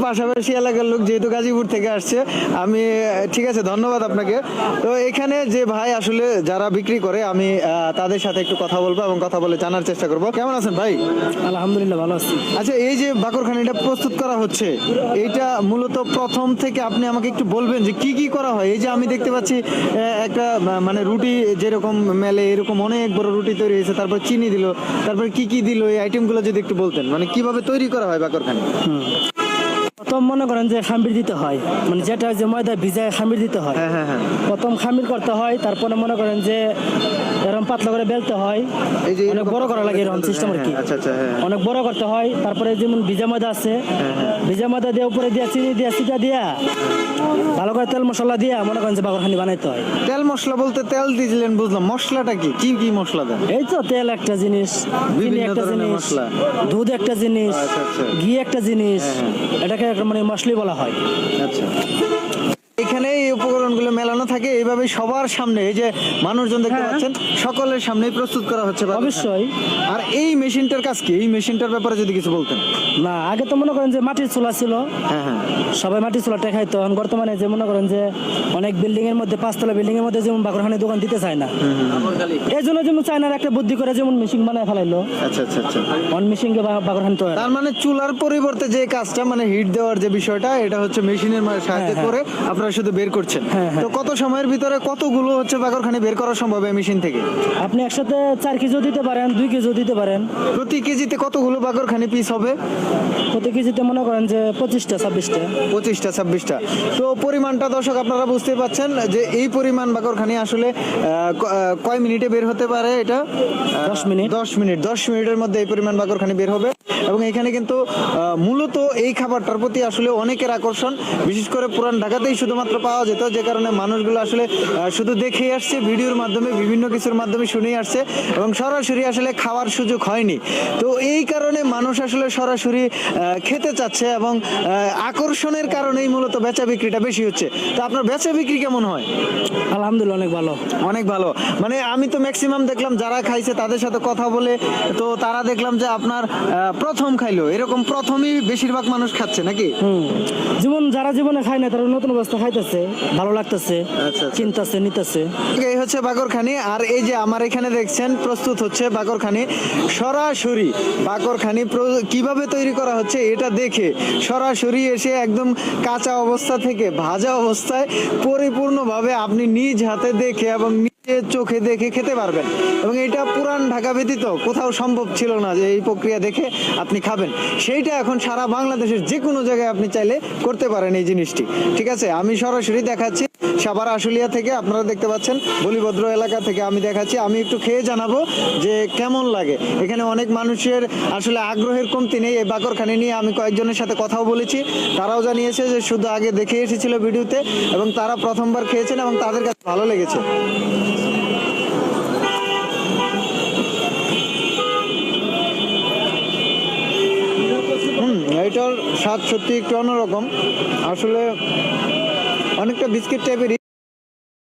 পাশাপাশি এলাকার লোক, যেহেতু গাজীপুর থেকে আসছে। আমি ঠিক আছে, ধন্যবাদ আপনাকে। তো এখানে যে ভাই আসলে যারা বিক্রি করে, আমি তাদের সাথে একটু কথা বলবো এবং কথা বলে জানার চেষ্টা করব। কেমন আছেন ভাই? আলহামদুলিল্লাহ ভালো আছি। আচ্ছা, এই যে বাকরখানিটা প্রস্তুত করা হচ্ছে, এইটা মূলত প্রথম থেকে আপনি আমাকে একটু বলবেন যে কি কি করা হয়? এই যে আমি দেখতে পাচ্ছি একটা মানে রুটি যেরকম মেলে এরকম অনেক বড় রুটি তৈরি হয়েছে, তারপর চিনি দিল, তারপর কি কি দিল, এই আইটেমগুলো যদি একটু বলতেন, মানে কিভাবে তৈরি করা হয় বাকরখানি। প্রথম মনে করেন যে খামির দিতে হয়, মানে যেটা যে ময়দা ভিজায় খামির দিতে হয়। হ্যাঁ হ্যাঁ হ্যাঁ। প্রথম খামির করতে হয়, তারপরে মনে করেন যে এরকম পাতলা করে বেলতে হয়, এই যে অনেক বড় করা লাগে এরকম সিস্টেম আর কি। আচ্ছা আচ্ছা, হ্যাঁ। অনেক বড় করতে হয়। তারপরে যেমন ভিজা ময়দা আছে, ভিজা ময়দা দিয়ে উপরে দিয়া চিনি দিয়া সিটা দিয়া ভালো করে তেল মশলা দিয়া মনে করেন যে বাকরখানি বানাইতে হয়। তেল মশলা বলতে তেল দিয়েছিলেন বুঝলাম, মশলাটা কি কি কি মশলা দেন? এই তো তেল একটা জিনিস, চিনি বিভিন্ন একটা ধরনের জিনিস, মশলা। দুধ একটা জিনিস, আচ্ছা, আচ্ছা। ঘি একটা জিনিস, হ্যাঁ, এটাকে একটা মানে মশলি বলা হয়। আচ্ছা, এখানে এই উপকরণগুলো মেলানো থাকে এইভাবে সবার সামনে, এই যে মানুষজন দেখতে হ্যাঁ। পাচ্ছেন সকলের সামনেই প্রস্তুত করা হচ্ছে বাকরখানি। অবশ্যই। আর এই মেশিনটার কাজ কি? এই মেশিনটার ব্যাপারে যদি কিছু বলতেন। না, আগে তো মনে করেন যে মাটির চুলা ছিল, হ্যাঁ হ্যাঁ। সবাই মাটির চুলাটা খাইতো। এখন বর্তমানে যে মনে করেন যে অনেক বিল্ডিং এর মধ্যে, 5 তলা বিল্ডিং এর মধ্যে যেমন বাকরখানি দোকান দিতে চায় না, এই জন্য যেমন চায়নার একটা বুদ্ধি করে যেমন মেশিন বানায় ফেলাইলো, আচ্ছা আচ্ছা আচ্ছা। অন মেশিনকে বাকরখানি তৈরি। তার মানে চুলার পরিবর্তে যে কাজটা, মানে হিট দেওয়ার যে বিষয়টা, এটা হচ্ছে মেশিনের সাহায্যে হ্যাঁ। করে আপনারা শুধু বের করছেন। হ্যাঁ, হ্যাঁ। তো কত সময়ের ভিতরে কতগুলো হচ্ছে বাকরখানি বের করা সম্ভব এই মেশিন থেকে? আপনি একসাথে 4 কেজিও দিতে পারেন, 2 কেজিও দিতে পারেন। প্রতি কেজিতে কতগুলো বাকরখানি পিস হবে? প্রতি কেজিতে মনে করেন যে 25টা 26টা। 25টা 26টা। তো পরিমাণটা দর্শক আপনারা বুঝতে পাচ্ছেন যে এই পরিমাণ বাকরখানি আসলে কয় মিনিটে বের হতে পারে এটা? 10 মিনিট। 10 মিনিটের মধ্যে এই পরিমাণ বাকরখানি বের হবে। এবং এখানে কিন্তু মূলত এই খাবারটার প্রতি আসলে অনেকের আকর্ষণ, বিশেষ করে পুরান ঢাকাতেই শুধুমাত্র পাওয়া যেত, যে কারণে মানুষগুলো আসলে শুধু দেখেই আসছে, ভিডিওর মাধ্যমে বিভিন্ন কিছুর মাধ্যমে শুনেই আসছে এবং সরাসরি আসলে খাওয়ার সুযোগ হয়নি। তো এই কারণে মানুষ আসলে সরাসরি খেতে চাচ্ছে এবং আকর্ষণের কারণেই মূলত বেচা বিক্রিটা বেশি হচ্ছে। তো আপনার বেচা বিক্রি কেমন হয়? আলহামদুলিল্লাহ অনেক ভালো। অনেক ভালো। মানে আমি তো ম্যাক্সিমাম দেখলাম যারা খাইছে তাদের সাথে কথা বলে, তো তারা দেখলাম যে আপনার প্রথম খাইলো, এরকম প্রথমই বেশিরভাগ মানুষ খাচ্ছে নাকি? যেমন যারা জীবনে খায় না তারা নতুন অবস্থা খাইতেছে, ভালো লাগতেছে, আচ্ছা। কিনতেছে, নিতেছে। এই হচ্ছে বাকরখানি। আর এই যে আমার এখানে দেখছেন প্রস্তুত হচ্ছে বাকরখানি। সরাসরি বাকরখানি কিভাবে তৈরি করা হচ্ছে এটা দেখে সরাসরি এসে একদম কাঁচা অবস্থা থেকে ভাজা অবস্থায় পরিপূর্ণভাবে আপনি নিজ হাতে দেখে এবং নিজের চোখে দেখে খেতে পারবেন। এবং এটা পুরান ঢাকা ব্যতীত কোথাও সম্ভব ছিল না যে এই প্রক্রিয়া দেখে আপনি খাবেন। সেইটা এখন সারা বাংলাদেশের যে কোনো জায়গায় আপনি চাইলে করতে পারেন এই জিনিসটি। ঠিক আছে, আমি সরাসরি দেখাচ্ছি সাভার আশুলিয়া থেকে, আপনারা দেখতে পাচ্ছেন বলিভদ্র এলাকা থেকে আমি দেখাচ্ছি। আমি একটু খেয়ে জানাবো যে কেমন লাগে। এখানে অনেক মানুষের আসলে আগ্রহের কমতি নেই এই বাকরখানি নিয়ে। আমি কয়েকজনের সাথে কথাও বলেছি, তারাও জানিয়েছে যে শুধু আগে দেখে এসেছিল ভিডিওতে এবং তারা প্রথমবার খেয়েছেন এবং তাদের কাছে ভালো লেগেছে। এটার স্বাদ সত্যি একটু অন্যরকম, আসলে অনেকটা বিস্কিট টাইপেরই।